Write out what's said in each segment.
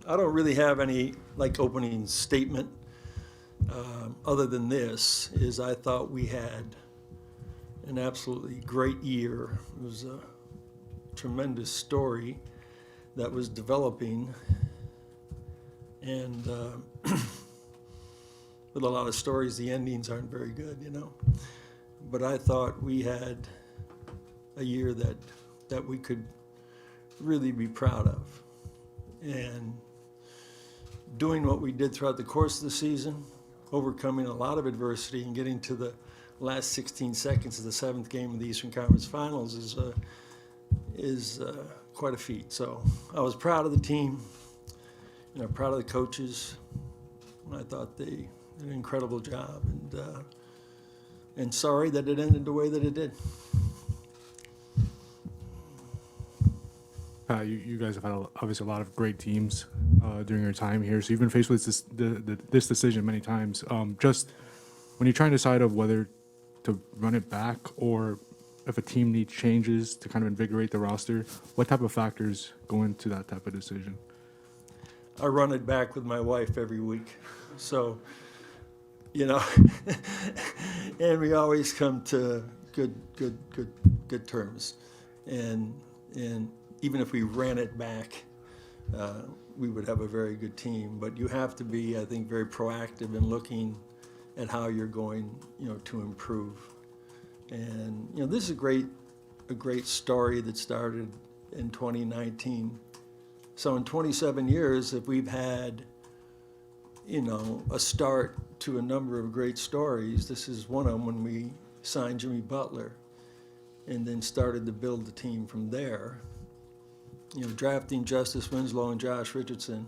I don't really have any opening statement other than this, is I thought we had an absolutely great year. It was a tremendous story that was developing, and with a lot of stories, the endings aren't very good, But I thought we had a year that we could really be proud of. And doing what we did throughout the course of the season, overcoming a lot of adversity and getting to the last 16 seconds of the 7th game of the Eastern Conference Finals is quite a feat. So I was proud of the team, proud of the coaches. I thought they did an incredible job, and sorry that it ended the way that it did. You guys have had obviously a lot of great teams during your time here, so you've been faced with this decision many times. Just when you're trying to decide of whether to run it back or if a team needs changes to kind of invigorate the roster, what type of factors go into that type of decision? I run it back with my wife every week, so and we always come to good terms, and even if we ran it back, we would have a very good team. But you have to be, I think, very proactive in looking at how you're going, to improve. And this is a great story that started in 2019. So in 27 years, if we've had, a start to a number of great stories, this is one of them when we signed Jimmy Butler, and then started to build the team from there. Drafting Justice Winslow and Josh Richardson,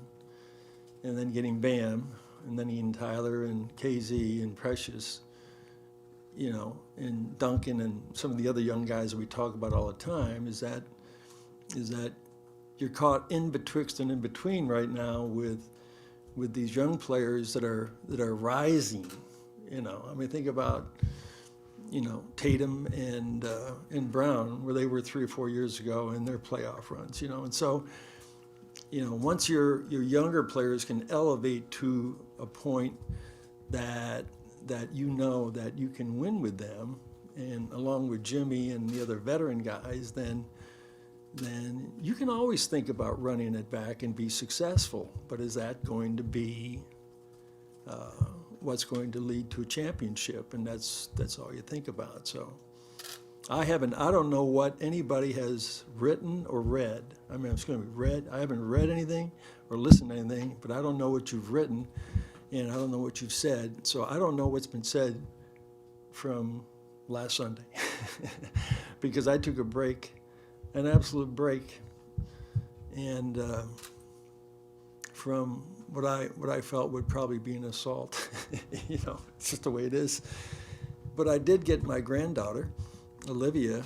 and then getting Bam, and then Ian Tyler and KZ and Precious, and Duncan and some of the other young guys that we talk about all the time, is that you're caught in betwixt and in between right now with these young players that are rising. Think about Tatum and Brown, where they were 3 or 4 years ago in their playoff runs, and so once your younger players can elevate to a point that that you can win with them, and along with Jimmy and the other veteran guys, then you can always think about running it back and be successful. But is that going to be what's going to lead to a championship? And that's all you think about. So I don't know what anybody has written or read. I mean, it's going to be read. I haven't read anything or listened to anything, but I don't know what you've written, and I don't know what you've said. So I don't know what's been said from last Sunday because I took a break, an absolute break, and from what I felt would probably be an assault. It's just the way it is. But I did get my granddaughter, Olivia,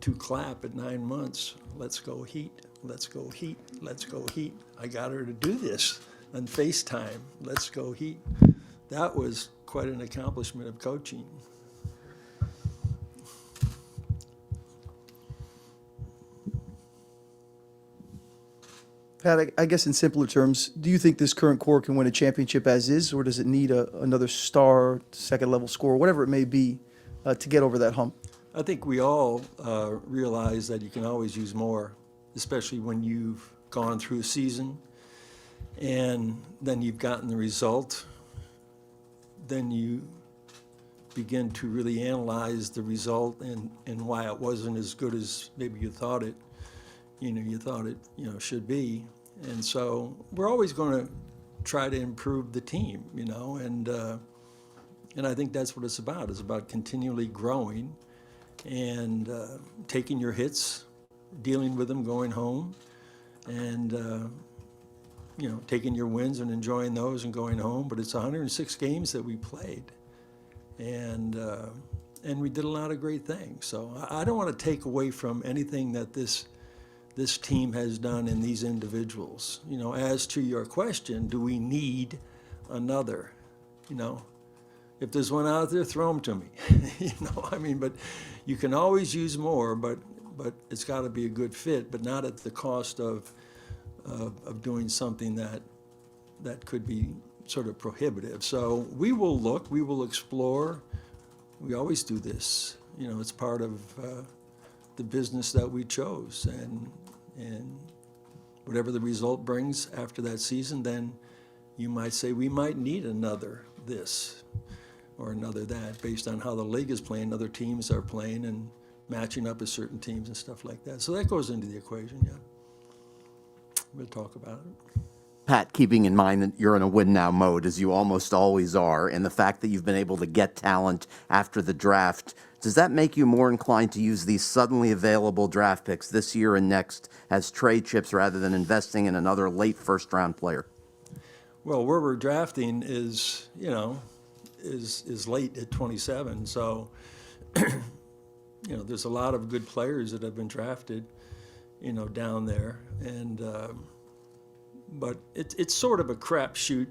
to clap at 9 months. Let's go Heat, let's go Heat, let's go Heat. I got her to do this on FaceTime. Let's go Heat. That was quite an accomplishment of coaching. Pat, I guess in simpler terms, do you think this current core can win a championship as is, or does it need another star, second-level scorer, whatever it may be, to get over that hump? I think we all realize that you can always use more, especially when you've gone through a season and then you've gotten the result. Then you begin to really analyze the result and why it wasn't as good as maybe you thought it. Should be. And so we're always going to try to improve the team, and I think that's what it's about. It's about continually growing and taking your hits, dealing with them, going home, and taking your wins and enjoying those and going home. But it's 106 games that we played, and we did a lot of great things. So I don't want to take away from anything that this team has done in these individuals. As to your question, do we need another? If there's one out there, throw them to me. But you can always use more, but it's got to be a good fit, but not at the cost of of doing something that could be sort of prohibitive. So we will look, we will explore. We always do this. It's part of the business that we chose, and whatever the result brings after that season, then you might say we might need another this or another that based on how the league is playing, other teams are playing, and matching up with certain teams and stuff like that. So that goes into the equation, yeah. We'll talk about it. Pat, keeping in mind that you're in a win-now mode, as you almost always are, and the fact that you've been able to get talent after the draft, does that make you more inclined to use these suddenly available draft picks this year and next as trade chips rather than investing in another late first-round player? Well, where we're drafting is late at 27, so there's a lot of good players that have been drafted, down there, and but it's sort of a crapshoot,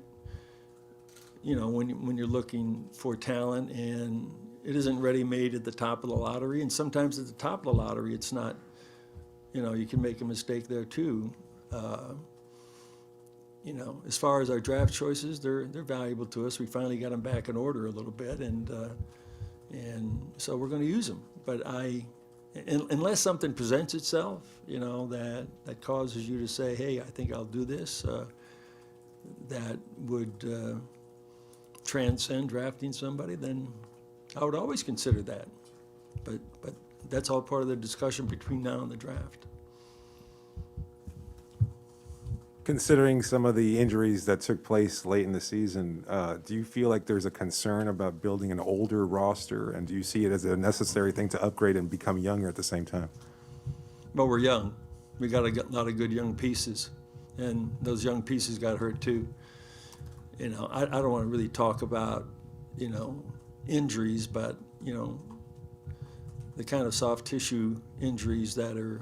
when you're looking for talent, and it isn't ready-made at the top of the lottery, and sometimes at the top of the lottery, it's not. You can make a mistake there too. As far as our draft choices, they're valuable to us. We finally got them back in order a little bit, and so we're going to use them. But unless something presents itself, that causes you to say, hey, I think I'll do this, that would transcend drafting somebody, then I would always consider that. But that's all part of the discussion between now and the draft. Considering some of the injuries that took place late in the season, do you feel like there's a concern about building an older roster, and do you see it as a necessary thing to upgrade and become younger at the same time? Well, we're young. We got a lot of good young pieces, and those young pieces got hurt too. I don't want to really talk about, injuries, but, the kind of soft tissue injuries that are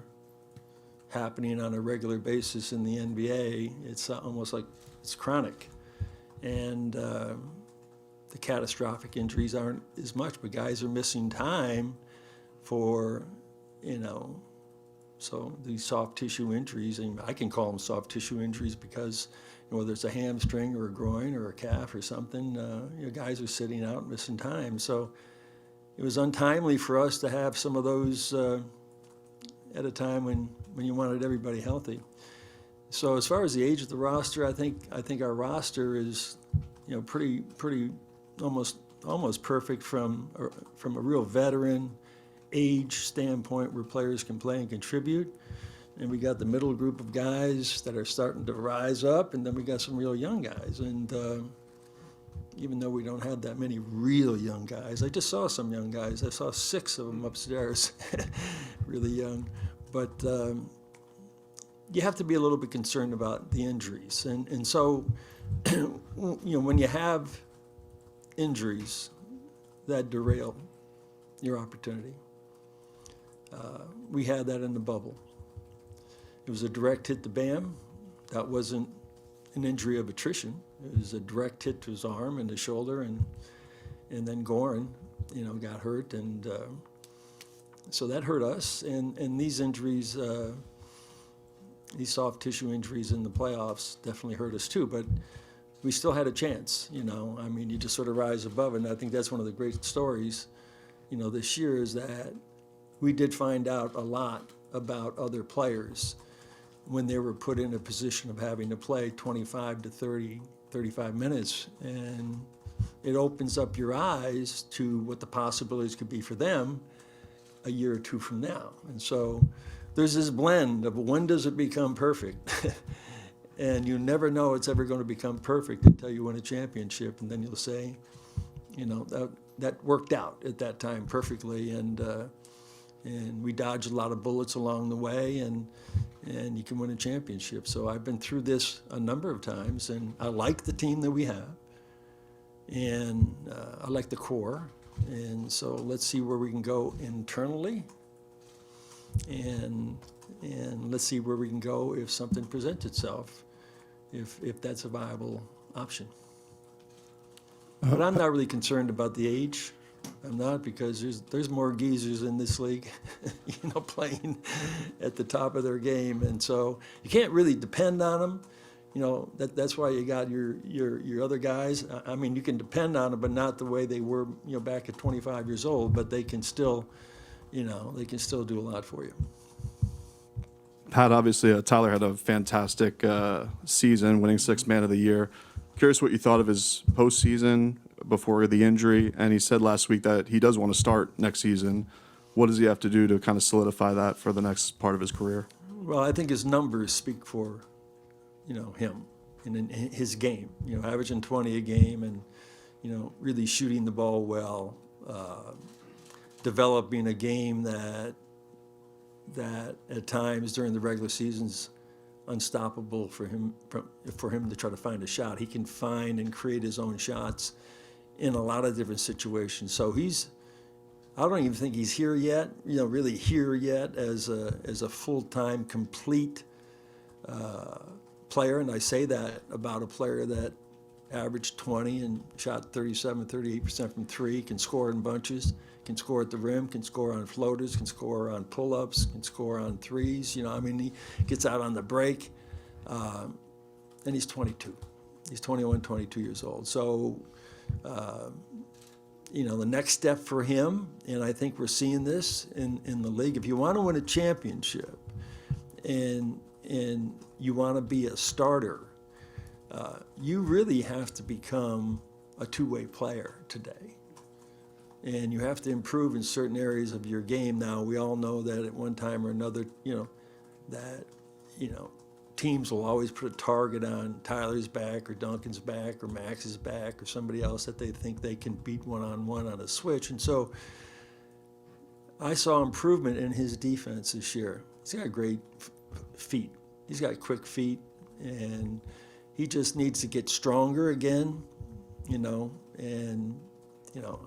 happening on a regular basis in the NBA, it's almost like it's chronic. And the catastrophic injuries aren't as much, but guys are missing time for, so these soft tissue injuries, and I can call them soft tissue injuries because whether it's a hamstring or a groin or a calf or something, guys are sitting out missing time. So it was untimely for us to have some of those at a time when you wanted everybody healthy. So as far as the age of the roster, I think our roster is, pretty almost perfect from a real veteran age standpoint where players can play and contribute. And we got the middle group of guys that are starting to rise up, and then we got some real young guys. And even though we don't have that many real young guys, I just saw some young guys. I saw 6 of them upstairs, really young. But you have to be a little bit concerned about the injuries. And so, when you have injuries that derail your opportunity, we had that in the bubble. It was a direct hit to Bam. That wasn't an injury of attrition. It was a direct hit to his arm and his shoulder, and then Goran, got hurt, and so that hurt us. And these injuries, these soft tissue injuries in the playoffs definitely hurt us too. But we still had a chance. You just sort of rise above it. And I think that's one of the great stories, this year is that we did find out a lot about other players when they were put in a position of having to play 25 to 30, 35 minutes. And it opens up your eyes to what the possibilities could be for them a year or two from now. And so there's this blend of when does it become perfect? And you never know it's ever going to become perfect until you win a championship. And then you'll say, that worked out at that time perfectly. And we dodged a lot of bullets along the way, and you can win a championship. So I've been through this a number of times, and I like the team that we have, and I like the core. And so let's see where we can go internally, and let's see where we can go if something presents itself, if that's a viable option. But I'm not really concerned about the age I'm not, because there's more geezers in this league, playing at the top of their game, and so you can't really depend on them. That's why you got your other guys. I mean, you can depend on them, but not the way they were, back at 25 years old. But they can still, do a lot for you. Pat, obviously, Tyler had a fantastic season, winning Sixth Man of the Year. Curious what you thought of his postseason before the injury, and he said last week that he does want to start next season. What does he have to do to kind of solidify that for the next part of his career? Well, I think his numbers speak for, him and in his game. Averaging 20 a game, and really shooting the ball well, developing a game that at times during the regular season's unstoppable for him to try to find a shot. He can find and create his own shots in a lot of different situations. So I don't even think he's here yet, really here yet as a full-time, complete player. And I say that about a player that averaged 20 and shot 38% from three, can score in bunches, can score at the rim, can score on floaters, can score on pull-ups, can score on threes. He gets out on the break, and he's 22. He's 21, 22 years old. So, the next step for him, and I think we're seeing this in the league, if you want to win a championship and you want to be a starter, you really have to become a two-way player today. And you have to improve in certain areas of your game. Now, we all know that at one time or another, teams will always put a target on Tyler's back or Duncan's back or Max's back or somebody else that they think they can beat one-on-one on a switch. And so I saw improvement in his defense this year. He's got great feet. He's got quick feet, and he just needs to get stronger again, and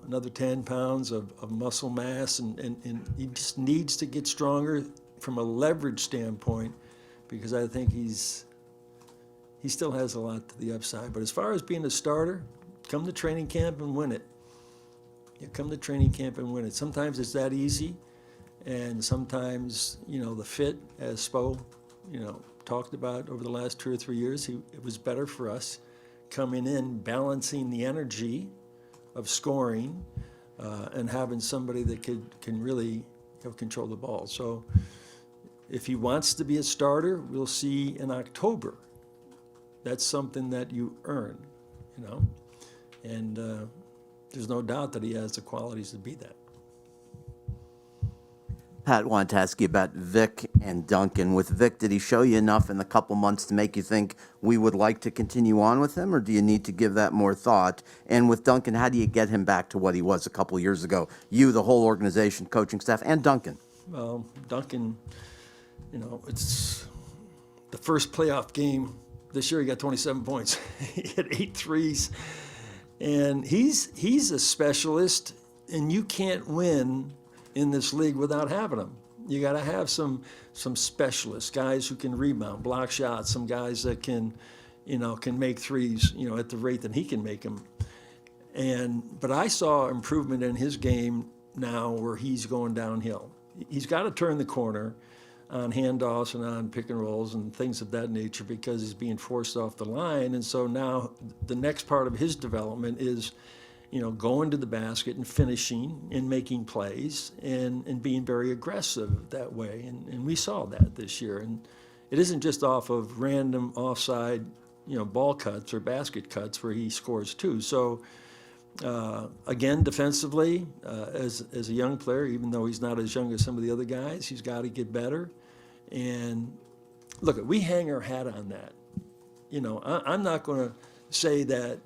another 10 pounds of muscle mass, and he just needs to get stronger from a leverage standpoint, because I think he still has a lot to the upside. But as far as being a starter, come to training camp and win it. Come to training camp and win it. Sometimes it's that easy, and sometimes, the fit, as Spo, talked about over the last 2 or 3 years, it was better for us coming in, balancing the energy of scoring, and having somebody that can really control the ball. So if he wants to be a starter, we'll see in October. That's something that you earn, and there's no doubt that he has the qualities to be that. Pat, wanted to ask you about Vic and Duncan. With Vic, did he show you enough in the couple months to make you think we would like to continue on with him, or do you need to give that more thought? And with Duncan, how do you get him back to what he was a couple years ago? You, the whole organization, coaching staff, and Duncan. Well, Duncan, it's the first playoff game this year. He got 27 points. He hit 8 threes, and he's a specialist, and you can't win in this league without having them. You got to have some specialists, guys who can rebound, block shots, some guys that can make threes, at the rate that he can make them. But I saw improvement in his game now where he's going downhill. He's got to turn the corner on handoffs and on pick and rolls and things of that nature, because he's being forced off the line. And so now the next part of his development is going to the basket and finishing and making plays and being very aggressive that way. And we saw that this year. And it isn't just off of random offside, ball cuts or basket cuts where he scores too. So, again, defensively, as a young player, even though he's not as young as some of the other guys, he's got to get better. And look, we hang our hat on that. I'm not going to say that,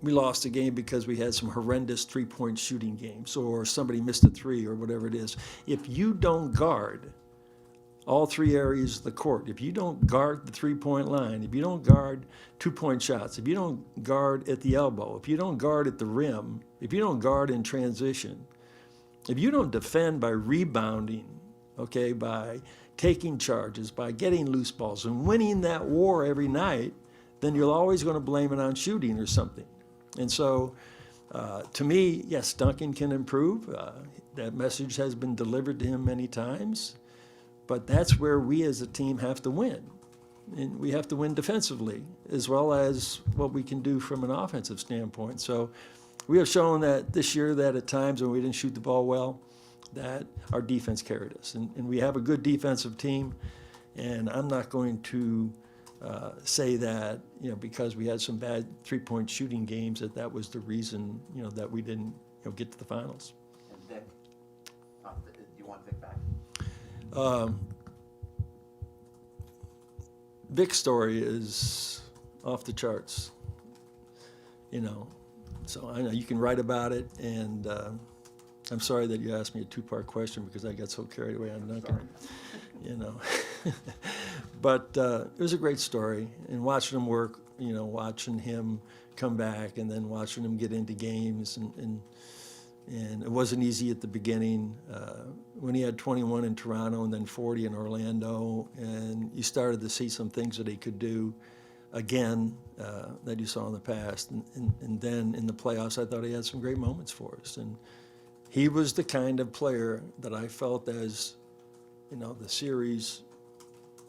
we lost a game because we had some horrendous three-point shooting games or somebody missed a three or whatever it is. If you don't guard all three areas of the court, if you don't guard the three-point line, if you don't guard two-point shots, if you don't guard at the elbow, if you don't guard at the rim, if you don't guard in transition, if you don't defend by rebounding, by taking charges, by getting loose balls and winning that war every night, then you're always going to blame it on shooting or something. And so To me, yes, Duncan can improve. That message has been delivered to him many times. But that's where we as a team have to win. And we have to win defensively as well as what we can do from an offensive standpoint. So we have shown that this year that at times when we didn't shoot the ball well, that our defense carried us. And we have a good defensive team. And I'm not going to say that, because we had some bad three-point shooting games, that was the reason, that we didn't get to the finals. And Vic, do you want Vic back? Vic's story is off the charts, so I know you can write about it, and I'm sorry that you asked me a two-part question because I got so carried away on Duncan, But it was a great story, and watching him work, watching him come back, and then watching him get into games, and it wasn't easy at the beginning. When he had 21 in Toronto and then 40 in Orlando, and you started to see some things that he could do again that you saw in the past. And then in the playoffs, I thought he had some great moments for us. And he was the kind of player that I felt as, the series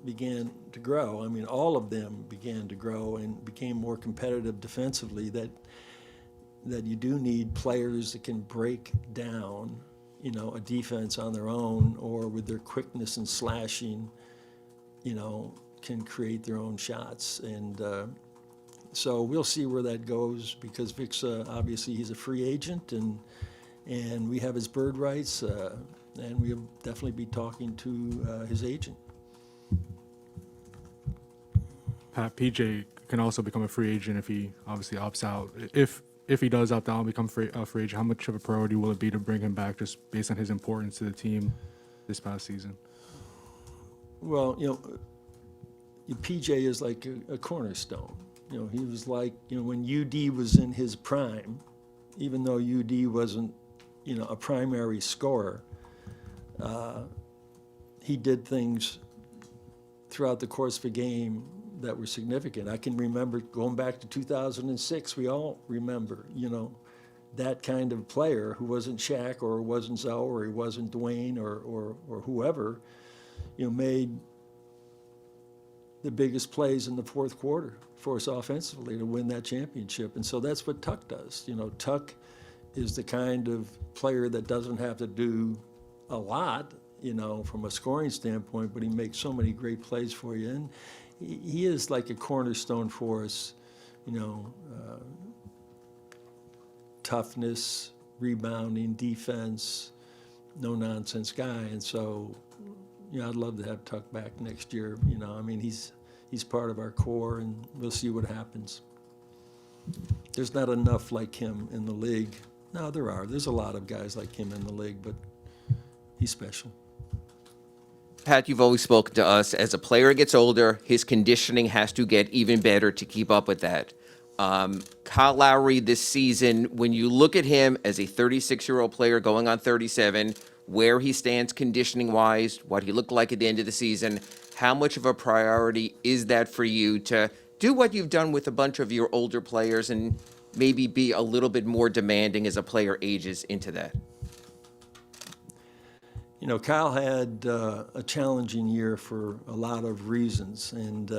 began to grow. I mean, all of them began to grow and became more competitive defensively, that you do need players that can break down, a defense on their own, or with their quickness and slashing, can create their own shots. And so we'll see where that goes, because Vic's obviously he's a free agent, and we have his bird rights, and we'll definitely be talking to his agent. Pat, PJ can also become a free agent if he obviously opts out. If he does opt out and become a free agent, how much of a priority will it be to bring him back, just based on his importance to the team this past season? Well, PJ is like a cornerstone. He was like, when UD was in his prime, even though UD wasn't, a primary scorer, he did things throughout the course of a game that were significant. I can remember going back to 2006, we all remember, that kind of player who wasn't Shaq or wasn't Zoe or he wasn't Dwayne or whoever, made the biggest plays in the fourth quarter for us offensively to win that championship. And so that's what Tuck does. Tuck is the kind of player that doesn't have to do a lot, from a scoring standpoint, but he makes so many great plays for you. And he is like a cornerstone for us, toughness, rebounding, defense, no-nonsense guy. And so, I'd love to have Tuck back next year. He's part of our core, and we'll see what happens. There's not enough like him in the league. No, there are. There's a lot of guys like him in the league, but he's special. Pat, you've always spoken to us, as a player gets older, his conditioning has to get even better to keep up with that. Kyle Lowry this season, when you look at him as a 36-year-old player going on 37, where he stands conditioning-wise, what he looked like at the end of the season, how much of a priority is that for you to do what you've done with a bunch of your older players and maybe be a little bit more demanding as a player ages into that? Kyle had a challenging year for a lot of reasons, and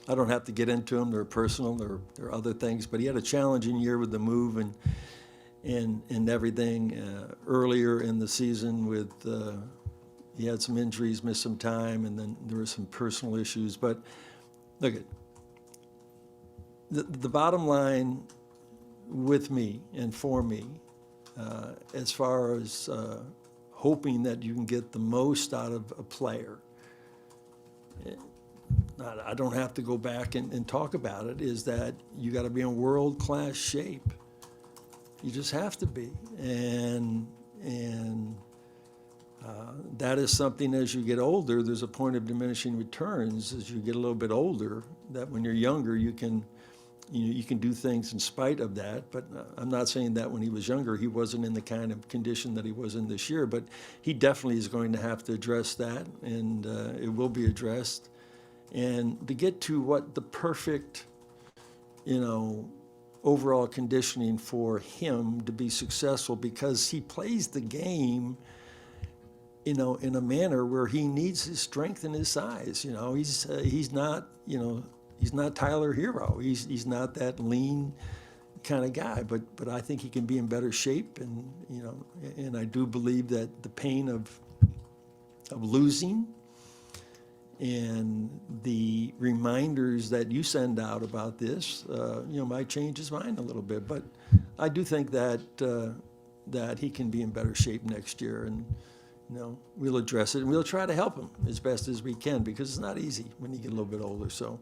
I don't have to get into them. They're personal. They're other things, but he had a challenging year with the move and everything. Earlier in the season, with he had some injuries, missed some time, and then there were some personal issues. But look, the bottom line with me and for me, as far as hoping that you can get the most out of a player, I don't have to go back and talk about it, is that you got to be in world-class shape. You just have to be. And that is something, as you get older, there's a point of diminishing returns as you get a little bit older, that when you're younger, you can do things in spite of that. But I'm not saying that when he was younger, he wasn't in the kind of condition that he was in this year, but he definitely is going to have to address that, and it will be addressed. And to get to what the perfect, overall conditioning for him to be successful, because he plays the game, you know, in a manner where he needs his strength and his size. You know, he's not, you know, he's not Tyler Herro. He's not that lean kind of guy, but I think he can be in better shape, and you know, and I do believe that the pain of losing and the reminders that you send out about this, you know, might change his mind a little bit. But I do think that that he can be in better shape next year, and you know, we'll address it and we'll try to help him as best as we can, because it's not easy when you get a little bit older. So,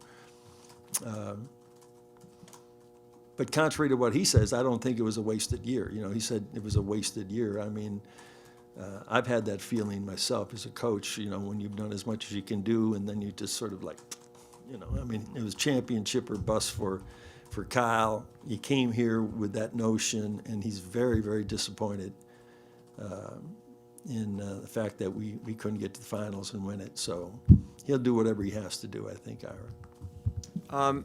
but contrary to what he says, I don't think it was a wasted year. You know, he said it was a wasted year. I mean, I've had that feeling myself as a coach, you know, when you've done as much as you can do, and then you just sort of like, you know, I mean, it was championship or bust for Kyle. He came here with that notion, and he's very, very disappointed in the fact that we couldn't get to the finals and win it. So he'll do whatever he has to do, I think, Ira.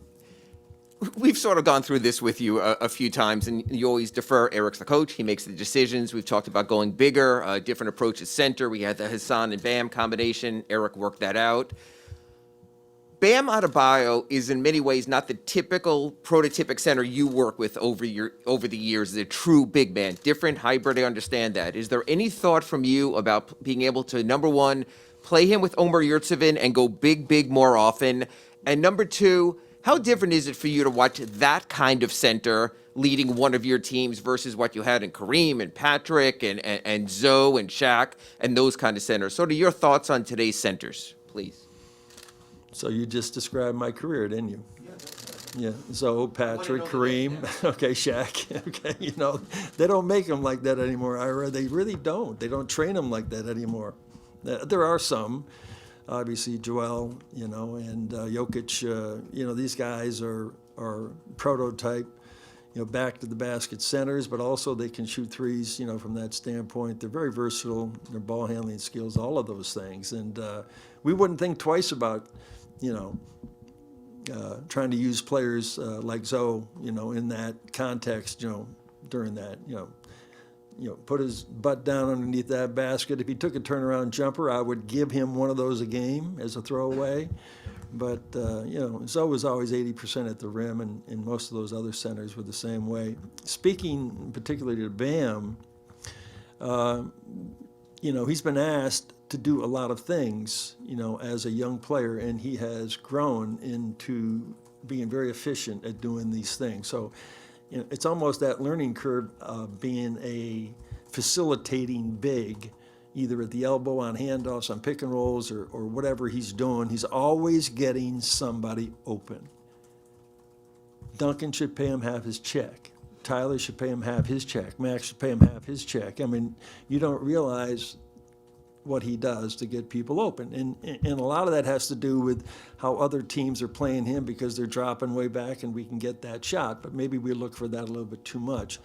We've sort of gone through this with you a few times, and you always defer. Eric's the coach. He makes the decisions. We've talked about going bigger, different approaches center. We had the Hassan and Bam combination. Eric worked that out. Bam Adebayo is in many ways not the typical prototypic center you work with over the years. Is a true big man, different hybrid. I understand that. Is there any thought from you about being able to, number one, play him with Omer Yurtseven and go big more often? And number two, how different is it for you to watch that kind of center leading one of your teams versus what you had in Kareem and Patrick and Zoe and Shaq and those kind of centers? Sort of your thoughts on today's centers, please. So you just described my career, didn't you? Yeah. So Patrick, Kareem, okay, Shaq, okay. You know, they don't make them like that anymore, Ira. They really don't. They don't train them like that anymore. There are some. Obviously, Joel, you know, and Jokic, you know, these guys are prototype, you know, back to the basket centers, but also they can shoot threes, you know, from that standpoint. They're very versatile, their ball handling skills, all of those things. And we wouldn't think twice about, you know, trying to use players like Zoe, you know, in that context, you know, during that, you know, put his butt down underneath that basket. If he took a turnaround jumper, I would give him one of those a game as a throwaway. But, you know, Zoe was always 80% at the rim, and most of those other centers were the same way. Speaking particularly to Bam, you know, he's been asked to do a lot of things, you know, as a young player, and he has grown into being very efficient at doing these things. So, you know, it's almost that learning curve of being a facilitating big, either at the elbow on handoffs, on pick and rolls, or whatever he's doing. He's always getting somebody open. Duncan should pay him half his check. Tyler should pay him half his check. Max should pay him half his check. I mean, you don't realize what he does to get people open. And a lot of that has to do with how other teams are playing him, because they're dropping way back and we can get that shot. But maybe we look for that a little bit too much.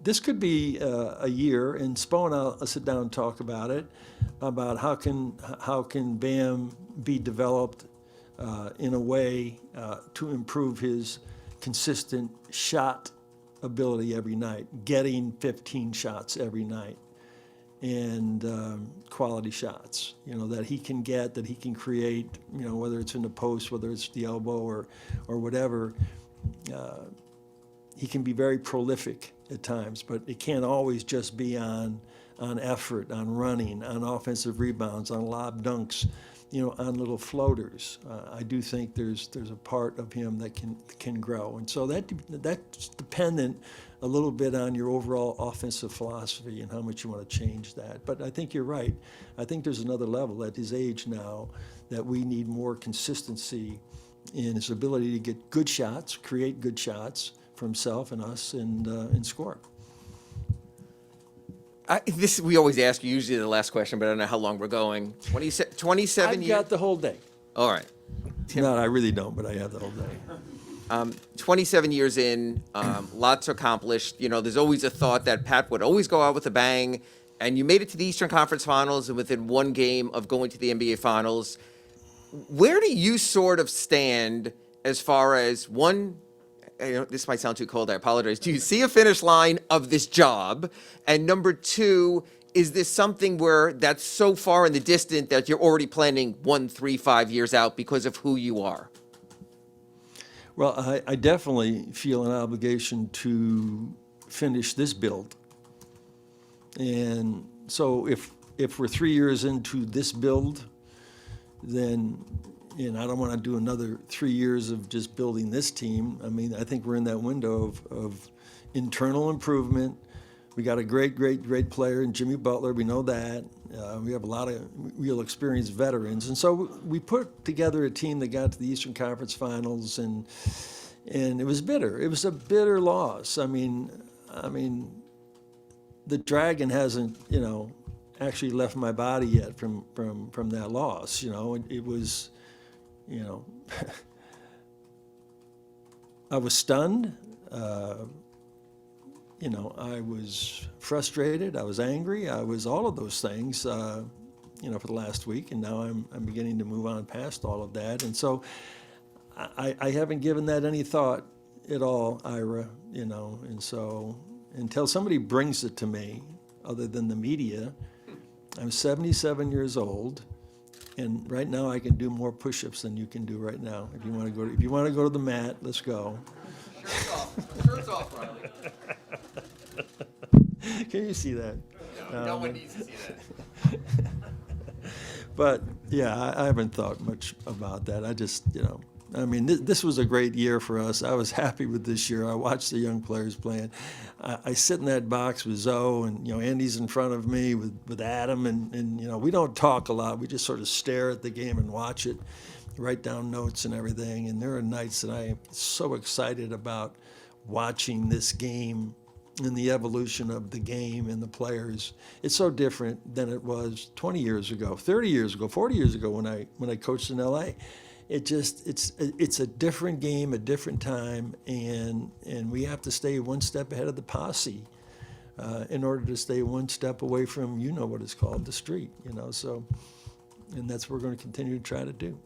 This could be a year, and Spo and I'll sit down and talk about it, about how can Bam be developed in a way to improve his consistent shot ability every night, getting 15 shots every night, and quality shots, you know, that he can get, that he can create, you know, whether it's in the post, whether it's the elbow or whatever. He can be very prolific at times, but it can't always just be on effort, on running, on offensive rebounds, on lob dunks, you know, on little floaters. I do think there's a part of him that can grow, and so that's dependent a little bit on your overall offensive philosophy and how much you want to change that. But I think you're right. I think there's another level at his age now that we need more consistency in his ability to get good shots, create good shots for himself and us, and score. This we always ask you, usually the last question, but I don't know how long we're going. 27 I've years. got the whole day. All right. No, I really don't, but I have the whole day. 27 years in, lots accomplished. You know, there's always a thought that Pat would always go out with a bang, and you made it to the Eastern Conference Finals, and within one game of going to the NBA Finals. Where do you sort of stand as far as, one, this might sound too cold, I apologize. Do you see a finish line of this job? And number two, is this something where that's so far in the distance that you're already planning 1, 3, 5 years out because of who you are? Well, I definitely feel an obligation to finish this build. And so if we're 3 years into this build, then, and I don't want to do another 3 years of just building this team. I mean, I think we're in that window of internal improvement. We got a great player in Jimmy Butler. We know that. We have a lot of real experienced veterans. And so we put together a team that got to the Eastern Conference Finals, and it was bitter. It was a bitter loss. I mean, the dragon hasn't, actually left my body yet from that loss. It was, I was stunned. I was frustrated. I was angry. I was all of those things, for the last week. And now I'm beginning to move on past all of that. And so I haven't given that any thought at all, Ira, And so until somebody brings it to me, other than the media, I'm 77 years old. And right now I can do more push-ups than you can do right now. If you want to go to the mat, let's go. Shirts off. Shirts off, Riley. Can you see that? No one needs to see that. But yeah, I haven't thought much about that. I just, this was a great year for us. I was happy with this year. I watched the young players playing. I sit in that box with Zoe, and Andy's in front of me with Adam, and we don't talk a lot. We just sort of stare at the game and watch it, write down notes and everything. And there are nights that I am so excited about watching this game and the evolution of the game and the players. It's so different than it was 20 years ago, 30 years ago, 40 years ago when I coached in LA. It's a different game, a different time, and we have to stay one step ahead of the posse in order to stay one step away from, what it's called, the street, so, and that's what we're going to continue to try to do.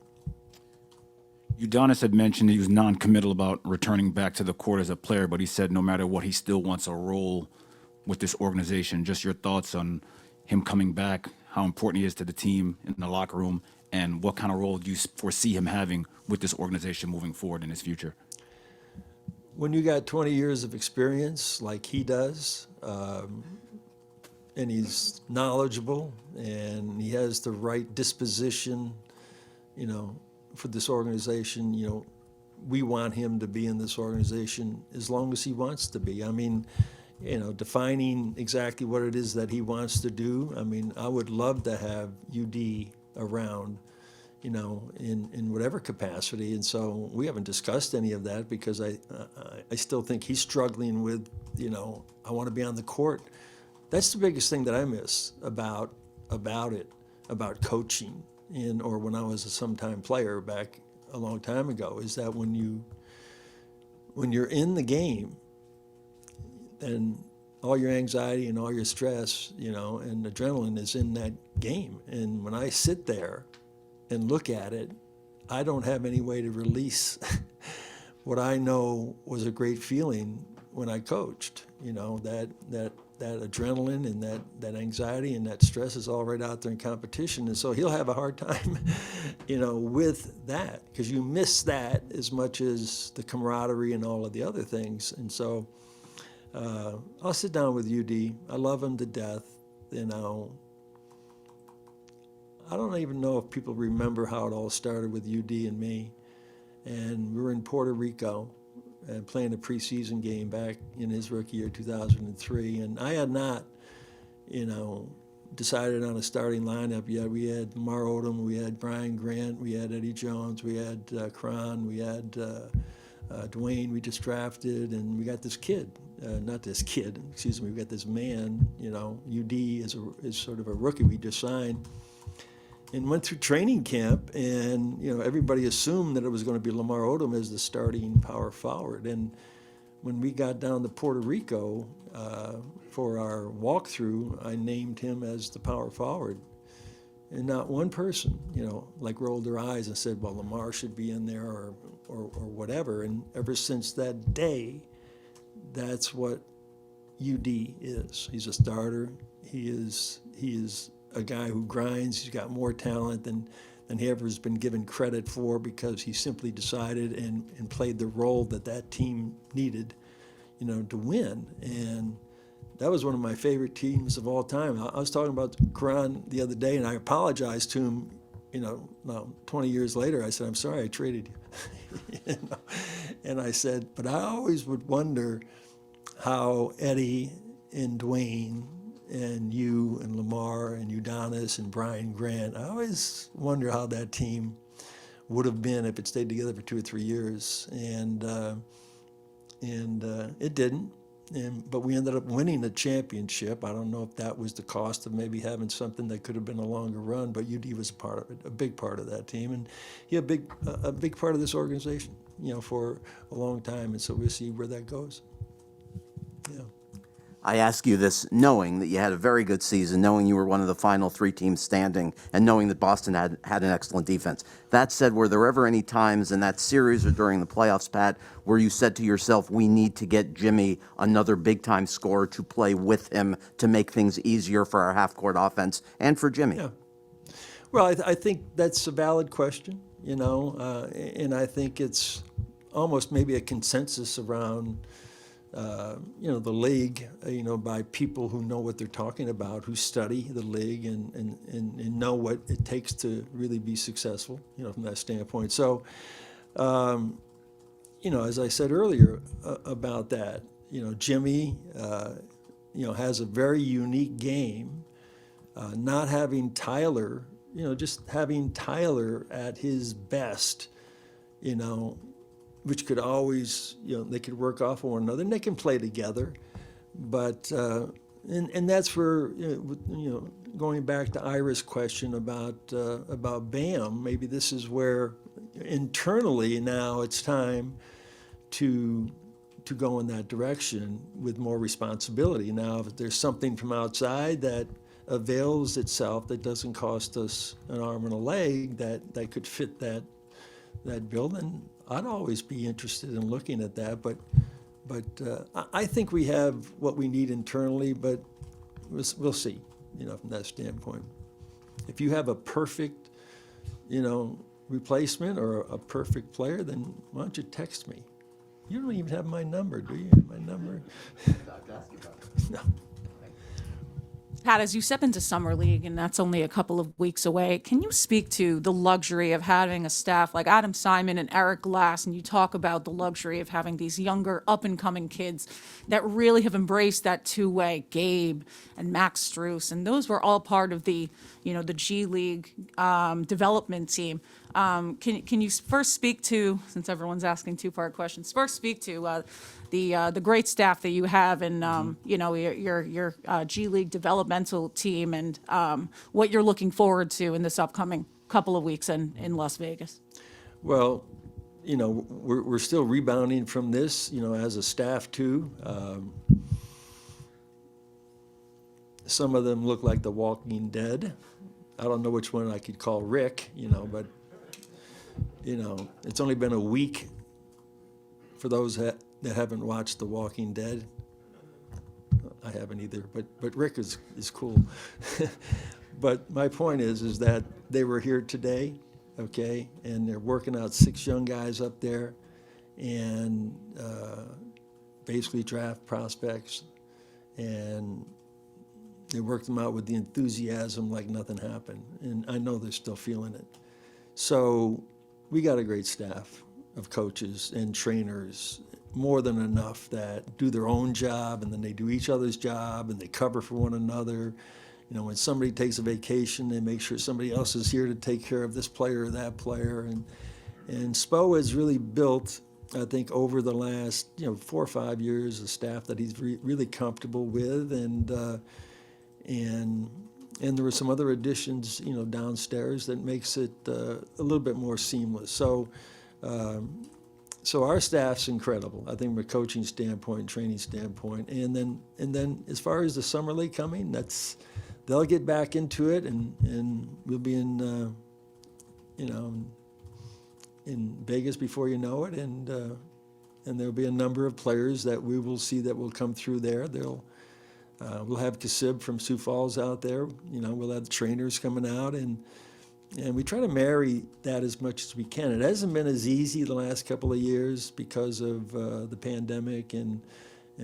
Udonis had mentioned he was non-committal about returning back to the court as a player, but he said no matter what, he still wants a role with this organization. Just your thoughts on him coming back, how important he is to the team in the locker room, and what kind of role do you foresee him having with this organization moving forward in his future? When you got 20 years of experience like he does, and he's knowledgeable, and he has the right disposition, for this organization, we want him to be in this organization as long as he wants to be. I mean, defining exactly what it is that he wants to do. I mean, I would love to have UD around, in whatever capacity. And so we haven't discussed any of that because I still think he's struggling with, I want to be on the court. That's the biggest thing that I miss about coaching. Or when I was a sometime player back a long time ago, is that when you're in the game, then all your anxiety and all your stress, and adrenaline is in that game. And when I sit there and look at it, I don't have any way to release what I know was a great feeling when I coached. That adrenaline and that anxiety and that stress is all right out there in competition. And so he'll have a hard time, with that, because you miss that as much as the camaraderie and all of the other things. And so I'll sit down with UD. I love him to death. I don't even know if people remember how it all started with UD and me. And we were in Puerto Rico and playing a preseason game back in his rookie year, 2003. And I had not, decided on a starting lineup yet. We had Lamar Odom, we had Brian Grant, we had Eddie Jones, we had Cron, we had Dwayne we just drafted, and we got this kid, we got this man, UD is sort of a rookie we just signed. And went through training camp, and everybody assumed that it was going to be Lamar Odom as the starting power forward. And when we got down to Puerto Rico for our walkthrough, I named him as the power forward. And not one person, like rolled their eyes and said, well, Lamar should be in there or whatever. And ever since that day, that's what UD is. He's a starter. He is a guy who grinds. He's got more talent than he ever has been given credit for, because he simply decided and played the role that team needed, to win. And that was one of my favorite teams of all time. I was talking about Karan the other day, and I apologized to him, now 20 years later. I said, I'm sorry I traded you. And I said, but I always would wonder how Eddie and Dwayne and you and Lamar and Udonis and Brian Grant, I always wonder how that team would have been if it stayed together for 2 or 3 years. And it didn't. But we ended up winning the championship. I don't know if that was the cost of maybe having something that could have been a longer run, but UD was a part of it, a big part of that team, and he a big part of this organization, for a long time. And so we'll see where that goes. Yeah. I ask you this knowing that you had a very good season, knowing you were one of the final 3 teams standing, and knowing that Boston had an excellent defense. That said, were there ever any times in that series or during the playoffs, Pat, where you said to yourself, we need to get Jimmy another big-time scorer to play with him to make things easier for our half-court offense and for Jimmy? Yeah. Well, I think that's a valid question, and I think it's almost maybe a consensus around the league, by people who know what they're talking about, who study the league and know what it takes to really be successful, from that standpoint. So, as I said earlier about that, Jimmy, has a very unique game. Not having Tyler, just having Tyler at his best, which could always, they could work off of one another, and they can play together. But, and that's where, going back to Ira's question about Bam, maybe this is where internally now it's time to go in that direction with more responsibility. Now, if there's something from outside that avails itself, that doesn't cost us an arm and a leg, that could fit that bill, then I'd always be interested in looking at that. But I think we have what we need internally, but we'll see, from that standpoint. If you have a perfect, replacement or a perfect player, then why don't you text me? You don't even have my number, do you? My number? No. Pat, as you step into Summer League, and that's only a couple of weeks away, can you speak to the luxury of having a staff like Adam Simon and Eric Glass, and you talk about the luxury of having these younger, up-and-coming kids that really have embraced that two-way, Gabe and Max Strus, and those were all part of the G League development team. Can you first speak to, since everyone's asking two-part questions, first speak to the great staff that you have and your G League developmental team and what you're looking forward to in this upcoming couple of weeks in Las Vegas? Well, we're still rebounding from this, as a staff too. Some of them look like the Walking Dead. I don't know which one I could call Rick, but it's only been a week for those that haven't watched The Walking Dead. I haven't either, but Rick is cool. But my point is that they were here today, okay, and they're working out 6 young guys up there, and basically draft prospects, and they worked them out with the enthusiasm like nothing happened, and I know they're still feeling it. So we got a great staff of coaches and trainers, more than enough, that do their own job, and then they do each other's job, and they cover for one another. When somebody takes a vacation, they make sure somebody else is here to take care of this player or that player. And Spo has really built, I think, over the last 4 or 5 years, a staff that he's really comfortable with, and there were some other additions, downstairs that makes it a little bit more seamless. So our staff's incredible, I think, from a coaching standpoint, training standpoint, and then as far as the Summer League coming, that's they'll get back into it, and we'll be in, in Vegas before you know it, and there'll be a number of players that we will see that will come through there. We'll have Kasib from Sioux Falls out there. We'll have the trainers coming out, and we try to marry that as much as we can. It hasn't been as easy the last couple of years because of the pandemic and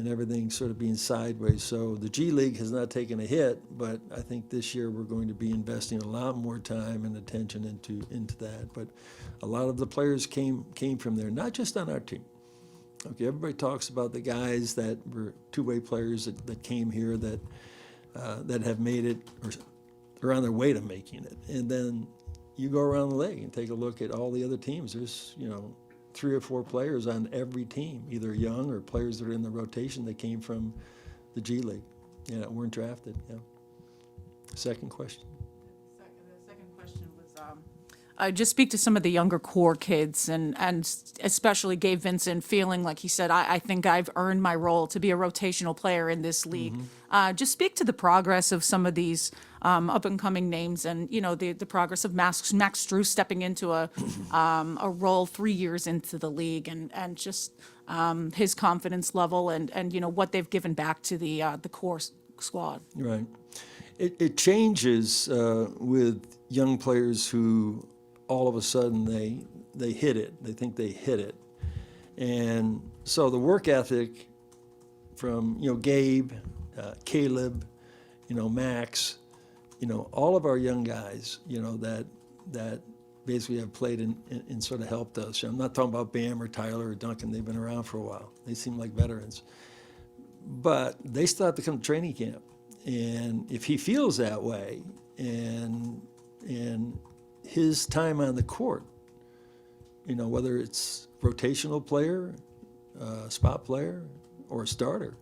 everything sort of being sideways. So the G League has not taken a hit, but I think this year we're going to be investing a lot more time and attention into that. But a lot of the players came from there, not just on our team. Okay, everybody talks about the guys that were two-way players that came here that have made it or are on their way to making it. And then you go around the league and take a look at all the other teams. There's, 3 or 4 players on every team, either young or players that are in the rotation that came from the G League, weren't drafted. Yeah. Second question. The second question was, just speak to some of the younger core kids and especially Gabe Vincent feeling like he said, I think I've earned my role to be a rotational player in this league. Just speak to the progress of some of these up-and-coming names and, the progress of Max Strus stepping into a role 3 years into the league and just his confidence level and what they've given back to the core squad. Right. It changes with young players who all of a sudden they hit it. They think they hit it. And so the work ethic from, Gabe, Caleb, Max, all of our young guys, that basically have played and sort of helped us. I'm not talking about Bam or Tyler or Duncan. They've been around for a while. They seem like veterans. But they still have to come to training camp. And if he feels that way and his time on the court, whether it's rotational player, spot player, or a starter,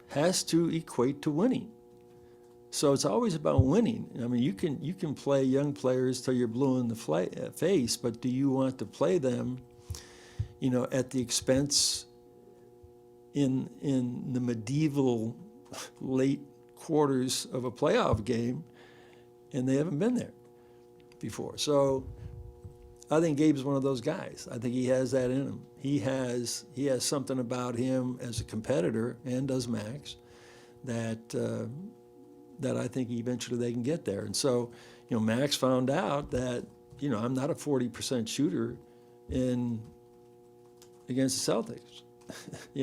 has to equate to winning. So it's always about winning. I mean, you can play young players till you're blue in the face, but do you want to play them, at the expense in the medieval late quarters of a playoff game, and they haven't been there before. So I think Gabe's one of those guys. I think he has that in him. He has something about him as a competitor, and does Max, that I think eventually they can get there. And so, Max found out that, I'm not a 40% shooter against the Celtics,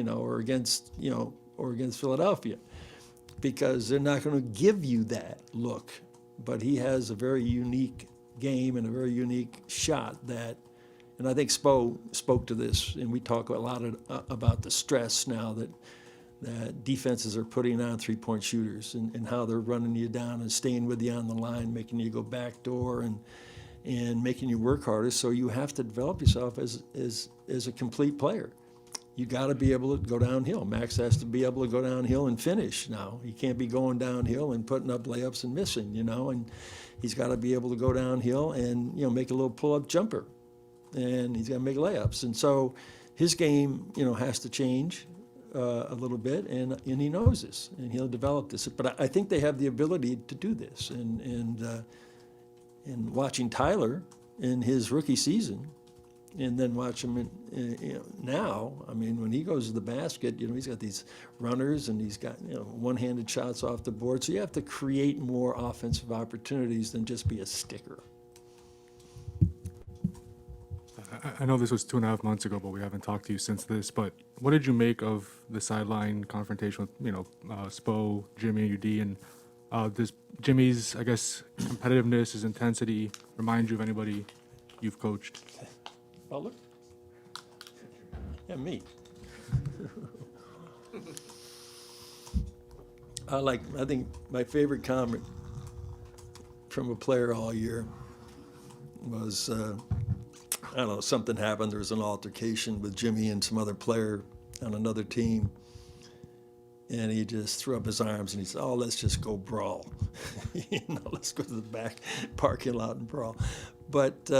or against Philadelphia, because they're not going to give you that look. But he has a very unique game and a very unique shot and I think Spo spoke to this, and we talk a lot about the stress now that defenses are putting on three-point shooters and how they're running you down and staying with you on the line, making you go backdoor and making you work harder. So you have to develop yourself as a complete player. You got to be able to go downhill. Max has to be able to go downhill and finish now. He can't be going downhill and putting up layups and missing, and he's got to be able to go downhill and, make a little pull-up jumper, and he's got to make layups. And so his game, has to change a little bit, and he knows this, and he'll develop this. But I think they have the ability to do this. And watching Tyler in his rookie season, and then watch him now. I mean, when he goes to the basket, he's got these runners and he's got one-handed shots off the board. So you have to create more offensive opportunities than just be a sticker. I know this was 2.5 months ago, but we haven't talked to you since this. But what did you make of the sideline confrontation with Spo, Jimmy, UD, and does Jimmy's, I guess, competitiveness, his intensity remind you of anybody you've coached? Butler? Yeah, me. I think my favorite comment from a player all year was, I don't know, something happened. There was an altercation with Jimmy and some other player on another team. And he just threw up his arms and he said, let's just go brawl. Let's go to the back parking lot and brawl. But,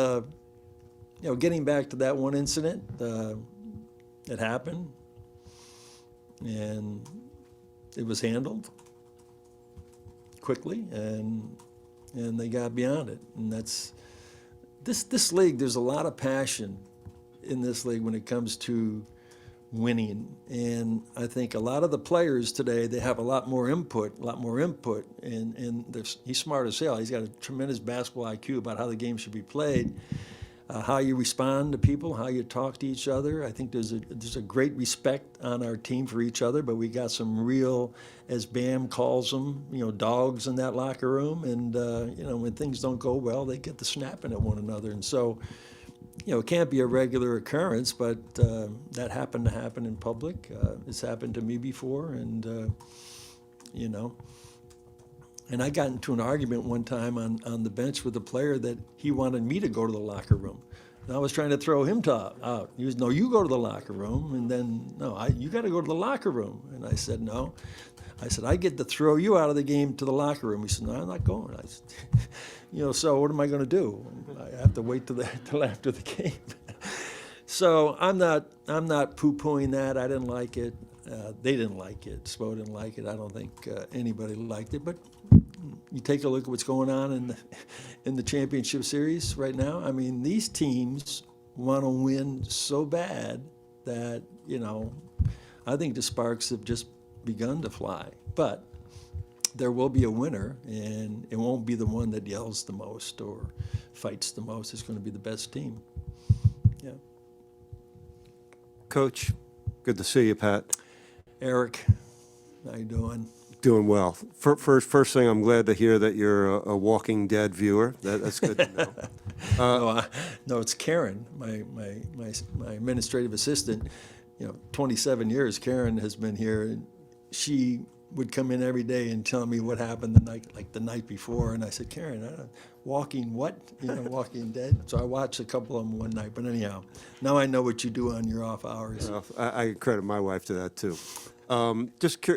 getting back to that one incident, it happened, and it was handled. quickly, and they got beyond it. And that's this league. There's a lot of passion in this league when it comes to winning, and I think a lot of the players today, they have a lot more input, and he's smart as hell. He's got a tremendous basketball IQ about how the game should be played, how you respond to people, how you talk to each other. I think there's a great respect on our team for each other, but we got some real, as Bam calls them, dogs in that locker room, and when things don't go well, they get to snapping at one another, and so. It can't be a regular occurrence, but that happened to happen in public. It's happened to me before, and and I got into an argument one time on the bench with a player that he wanted me to go to the locker room. And I was trying to throw him out. He was, no, you go to the locker room, and then, no, you got to go to the locker room. And I said, no. I said, I get to throw you out of the game to the locker room. He said, no, I'm not going. I said, so what am I going to do? I have to wait till after the game. So I'm not poo-pooing that. I didn't like it. They didn't like it. Spo didn't like it. I don't think anybody liked it. But you take a look at what's going on in the championship series right now. I mean, these teams want to win so bad that, I think the sparks have just begun to fly. But there will be a winner, and it won't be the one that yells the most or fights the most. It's going to be the best team. Yeah. Coach, good to see you, Pat. Eric, how you doing? Doing well. First thing, I'm glad to hear that you're a Walking Dead viewer. That's good to know. No, it's Karen, my administrative assistant. 27 years Karen has been here, and she would come in every day and tell me what happened the night before, and I said, Karen, Walking what? Walking Dead. So I watched a couple of them one night, but anyhow, now I know what you do on your off hours. I credit my wife to that too. Just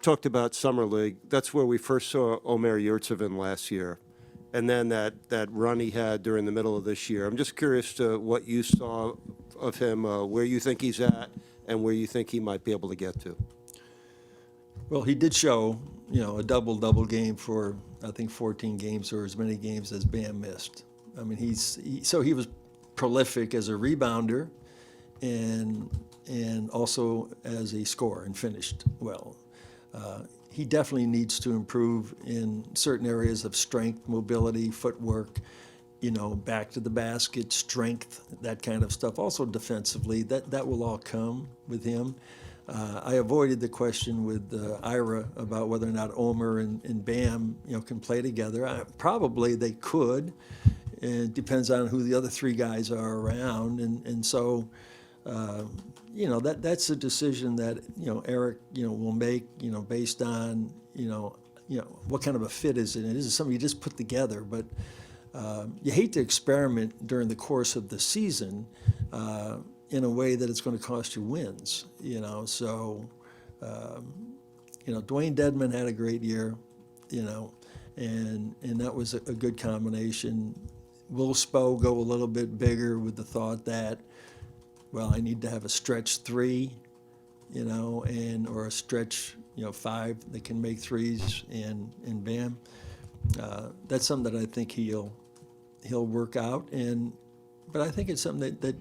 talked about Summer League. That's where we first saw Omer Yurtseven last year, and then that run he had during the middle of this year. I'm just curious to what you saw of him, where you think he's at, and where you think he might be able to get to. Well, he did show, a double game for, I think, 14 games or as many games as Bam missed. I mean, he was prolific as a rebounder and also as a scorer and finished well. He definitely needs to improve in certain areas of strength, mobility, footwork, back to the basket, strength, that kind of stuff. Also defensively, that will all come with him. I avoided the question with Ira about whether or not Omer and Bam, can play together. Probably they could. It depends on who the other three guys are around, and so that's a decision that Eric will make based on what kind of a fit is it. It isn't something you just put together, but you hate to experiment during the course of the season. In a way that it's going to cost you wins, So, Dwayne Dedman had a great year, and that was a good combination. Will Spo go a little bit bigger with the thought that, well, I need to have a stretch three, or a stretch, 5 that can make threes, and Bam. That's something that I think he'll work out, but I think it's something that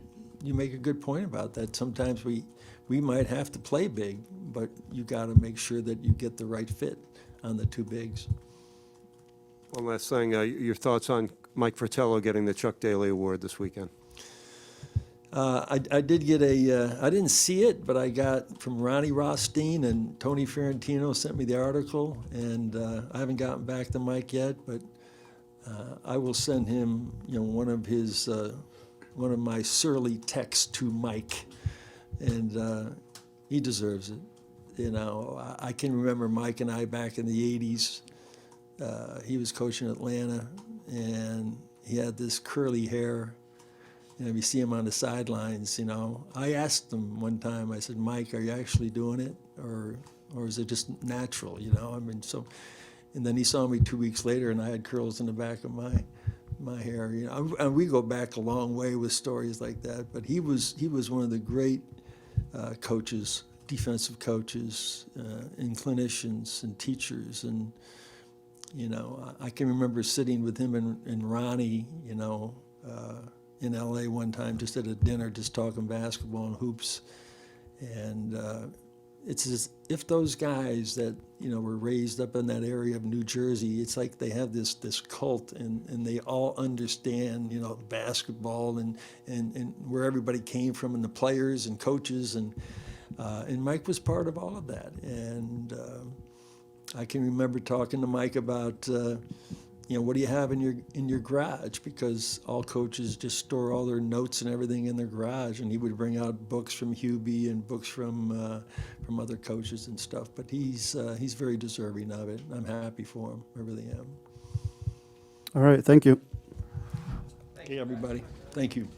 you make a good point about that. Sometimes we might have to play big, but you got to make sure that you get the right fit on the two bigs. One last thing, your thoughts on Mike Fratello getting the Chuck Daly Award this weekend? I did get I didn't see it, but I got from Ronnie Rothstein, and Tony Ferrantino sent me the article, and I haven't gotten back to Mike yet, but I will send him, one of my surly texts to Mike, and he deserves it. I can remember Mike and I back in the 80s. He was coaching Atlanta, and he had this curly hair. You see him on the sidelines, I asked him one time, I said, Mike, are you actually doing it? Or is it just natural, and then he saw me 2 weeks later, and I had curls in the back of my hair, and we go back a long way with stories like that. But he was one of the great coaches, defensive coaches, and clinicians and teachers, and You know, I can remember sitting with him and Ronnie, you know, in LA one time, just at a dinner, just talking basketball and hoops. And it's as if those guys that, you know, were raised up in that area of New Jersey, it's like they have this cult, and they all understand, you know, basketball and where everybody came from, and the players and coaches, and Mike was part of all of that. And I can remember talking to Mike about, you know, what do you have in your garage? Because all coaches just store all their notes and everything in their garage, and he would bring out books from Hubie and books from other coaches and stuff. But he's very deserving of it. I'm happy for him. I really am. All right, thank you. Hey, everybody. Thank you.